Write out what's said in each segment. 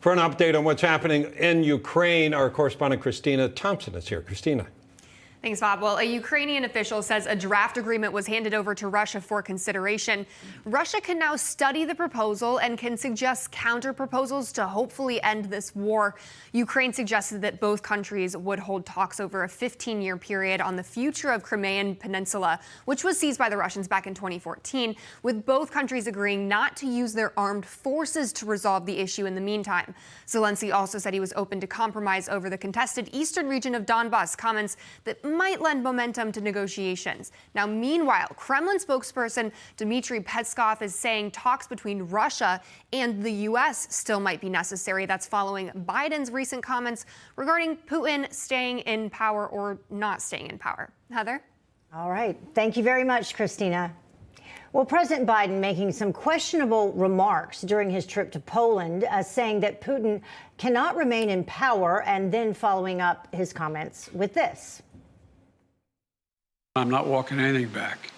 For an update on what's happening in Ukraine, our correspondent Christina Thompson is here. Christina. Thanks, Bob. Well, a Ukrainian official says a draft agreement was handed over to Russia for consideration. Russia can now study the proposal and can suggest counter proposals to hopefully end this war. Ukraine suggested that both countries would hold talks over a 15-year period on the future of Crimean Peninsula, which was seized by the Russians back in 2014, with both countries agreeing not to use their armed forces to resolve the issue in the meantime. Zelensky also said he was open to compromise over the contested eastern region of Donbas, comments that might lend momentum to negotiations. Now, meanwhile, Kremlin spokesperson Dmitry Peskov is saying talks between Russia and the U.S. still might be necessary. That's following Biden's recent comments regarding Putin staying in power or not staying in power. Heather? All right. Thank you very much, Christina. Well, President Biden making some questionable remarks during his trip to Poland, saying that Putin cannot remain in power, and then following up his comments with this. I'm not walking anything back.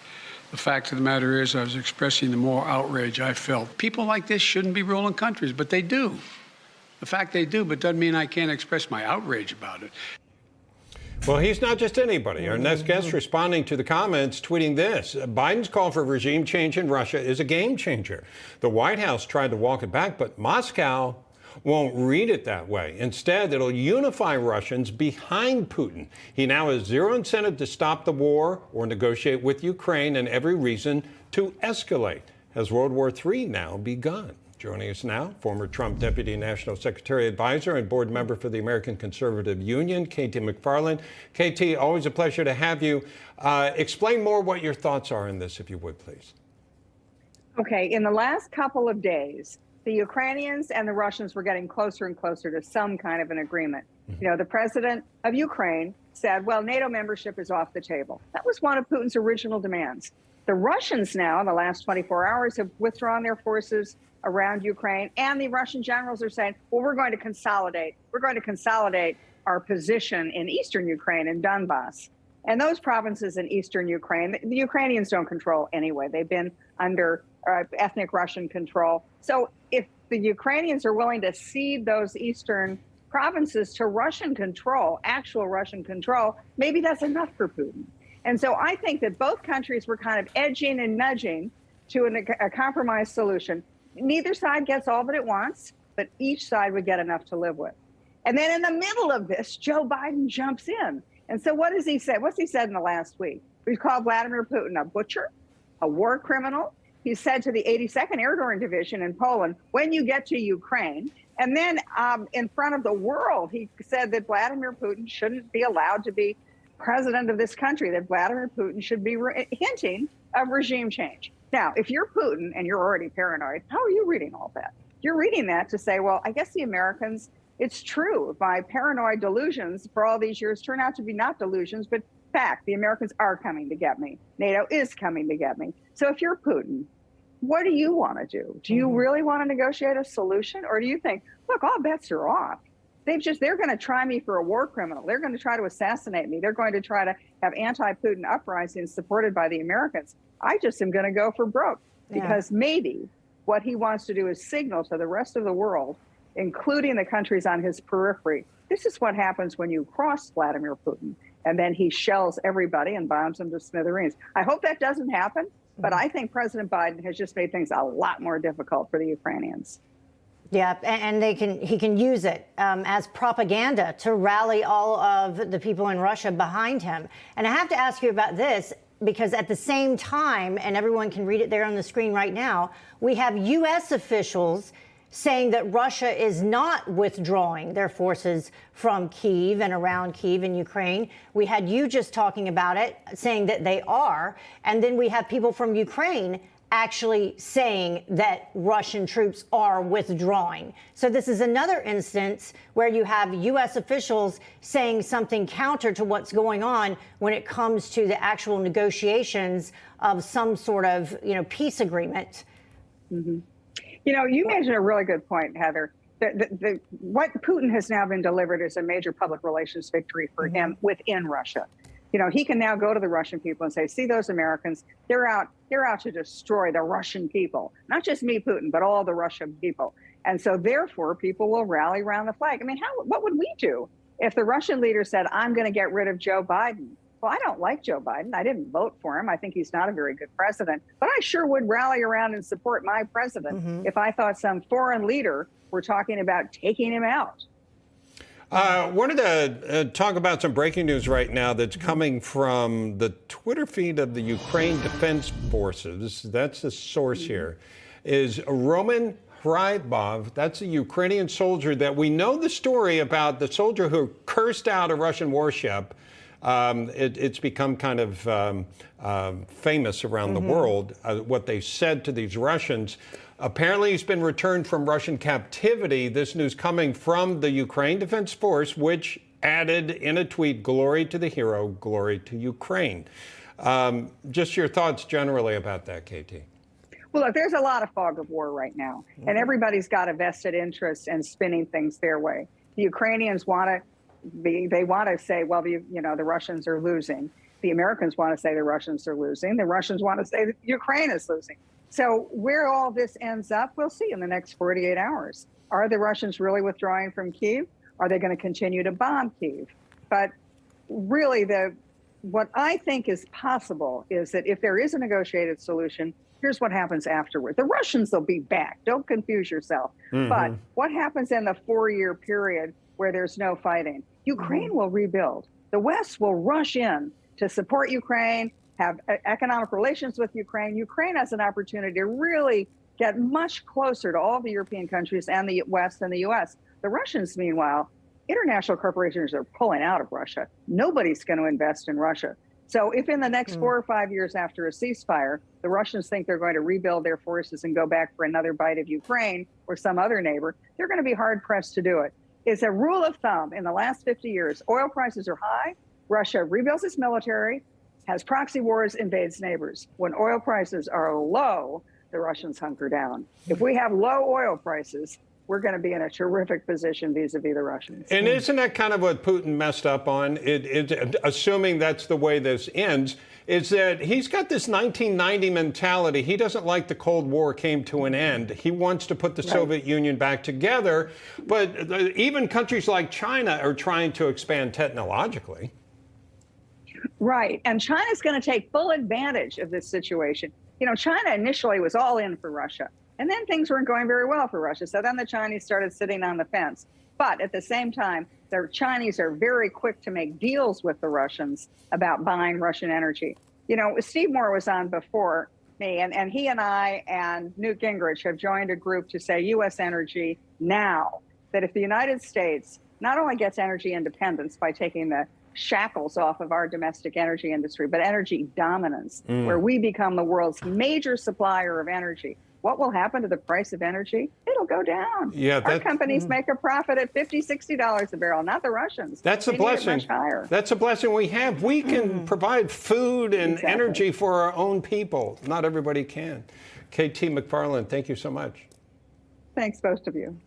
The fact of the matter is I was expressing the moral outrage I felt. People like this shouldn't be ruling countries, but they do. The fact they do, but doesn't mean I can't express my outrage about it. Well, he's not just anybody. Our next guest responding to the comments, tweeting this: Biden's call for regime change in Russia is a game changer. The White House tried to walk it back, but Moscow won't read it that way. Instead, it'll unify Russians behind Putin. He now has zero incentive to stop the war or negotiate with Ukraine, and every reason to escalate. Has World War III now begun? Joining us now, former Trump Deputy National Secretary Advisor and board member for the American Conservative Union, KT McFarland. KT, always a pleasure to have you. Explain more what your thoughts are in this, if you would, please. Okay, in the last couple of days, the Ukrainians and the Russians were getting closer and closer to some kind of an agreement. You know, the president of Ukraine said, well, NATO membership is off the table. That was one of Putin's original demands. The Russians now, in the last 24 hours, have withdrawn their forces around Ukraine, and the Russian generals are saying, well, we're going to consolidate. We're going to consolidate our position in eastern Ukraine and Donbas. And those provinces in eastern Ukraine, the Ukrainians don't control anyway. They've been under ethnic Russian control. So if the Ukrainians are willing to cede those eastern provinces to Russian control, actual Russian control, maybe that's enough for Putin. And so I think that both countries were kind of edging and nudging to a compromise solution. Neither side gets all that it wants, but each side would get enough to live with. And then in the middle of this, Joe Biden jumps in. And so what does he say? What's he said in the last week? He's called Vladimir Putin a butcher, a war criminal. He said to the 82nd Airborne Division in Poland, when you get to Ukraine, and then in front of the world, he said that Vladimir Putin shouldn't be allowed to be president of this country, that Vladimir Putin should be hinting of regime change. Now, if you're Putin and you're already paranoid, how are you reading all that? You're reading that to say, well, I guess the Americans, it's true. My paranoid delusions for all these years turn out to be not delusions, but fact. The Americans are coming to get me. NATO is coming to get me. So if you're Putin, what do you want to do? Do you really want to negotiate a solution? Or do you think, look, all bets are off. They're going to try me for a war criminal. They're going to try to assassinate me. They're going to try to have anti-Putin uprisings supported by the Americans. I just am going to go for broke because maybe what he wants to do is signal to the rest of the world, including the countries on his periphery, this is what happens when you cross Vladimir Putin. And then he shells everybody and bombs them to smithereens. I hope that doesn't happen, but I think President Biden has just made things a lot more difficult for the Ukrainians. Yeah, and he can use it as propaganda to rally all of the people in Russia behind him. And I have to ask you about this, because at the same time, and everyone can read it there on the screen right now, we have U.S. officials saying that Russia is not withdrawing their forces from Kyiv and around Kyiv in Ukraine. We had you just talking about it, saying that they are. And then we have people from Ukraine actually saying that Russian troops are withdrawing. So this is another instance where you have U.S. officials saying something counter to what's going on when it comes to the actual negotiations of some sort of, peace agreement. Mm-hmm. You mentioned a really good point, Heather. What Putin has now been delivered is a major public relations victory for him within Russia. He can now go to the Russian people and say, see those Americans, they're out to destroy the Russian people, not just me, Putin, but all the Russian people. And so therefore, people will rally around the flag. I mean, what would we do if the Russian leader said, I'm going to get rid of Joe Biden? Well, I don't like Joe Biden. I didn't vote for him. I think he's not a very good president. But I sure would rally around and support my president if I thought some foreign leader were talking about taking him out. Wanted to talk about some breaking news right now that's coming from the Twitter feed of the Ukraine Defense Forces. That's the source here. Is Roman Hrybov. That's a Ukrainian soldier that we know the story about, the soldier who cursed out a Russian warship. It's become kind of famous around the world, what they said to these Russians. Apparently, he's been returned from Russian captivity. This news coming from the Ukraine Defense Force, which added in a tweet, "Glory to the hero, glory to Ukraine." Just your thoughts generally about that, KT. Well, look, there's a lot of fog of war right now, and everybody's got a vested interest in spinning things their way. The Ukrainians want to say, well, the Russians are losing. The Americans want to say the Russians are losing. The Russians want to say that Ukraine is losing. So where all this ends up, we'll see in the next 48 hours. Are the Russians really withdrawing from Kyiv? Are they going to continue to bomb Kyiv? But really, what I think is possible is that if there is a negotiated solution, here's what happens afterward. The Russians will be back. Don't confuse yourself. But what happens in the 4-year period where there's no fighting? Ukraine will rebuild. The West will rush in to support Ukraine, have economic relations with Ukraine. Ukraine has an opportunity to really get much closer to all the European countries and the West and the U.S. The Russians, meanwhile, international corporations are pulling out of Russia. Nobody's going to invest in Russia. So if in the next 4 or 5 years after a ceasefire, the Russians think they're going to rebuild their forces and go back for another bite of Ukraine or some other neighbor, they're going to be hard-pressed to do it. It's a rule of thumb in the last 50 years. Oil prices are high. Russia rebuilds its military, has proxy wars, invades neighbors. When oil prices are low, the Russians hunker down. If we have low oil prices, we're going to be in a terrific position vis-a-vis the Russians. And isn't that kind of what Putin messed up on? Assuming that's the way this ends, is that he's got this 1990 mentality. He doesn't like the Cold War came to an end. He wants to put the Soviet Union back together. But even countries like China are trying to expand technologically. Right. And China's going to take full advantage of this situation. You know, China initially was all in for Russia. And then things weren't going very well for Russia. So then the Chinese started sitting on the fence. But at the same time, the Chinese are very quick to make deals with the Russians about buying Russian energy. You know, Steve Moore was on before me, and he and I and Newt Gingrich have joined a group to say U.S. energy now, that if the United States not only gets energy independence by taking the shackles off of our domestic energy industry, but energy dominance, where we become the world's major supplier of energy. What will happen to the price of energy? It'll go down. Yeah, our companies make a profit at $50, $60 a barrel, not the Russians. That's a blessing. Much higher. That's a blessing we have. We can provide food and energy for our own people. Not everybody can. KT McFarland, thank you so much. Thanks, both of you.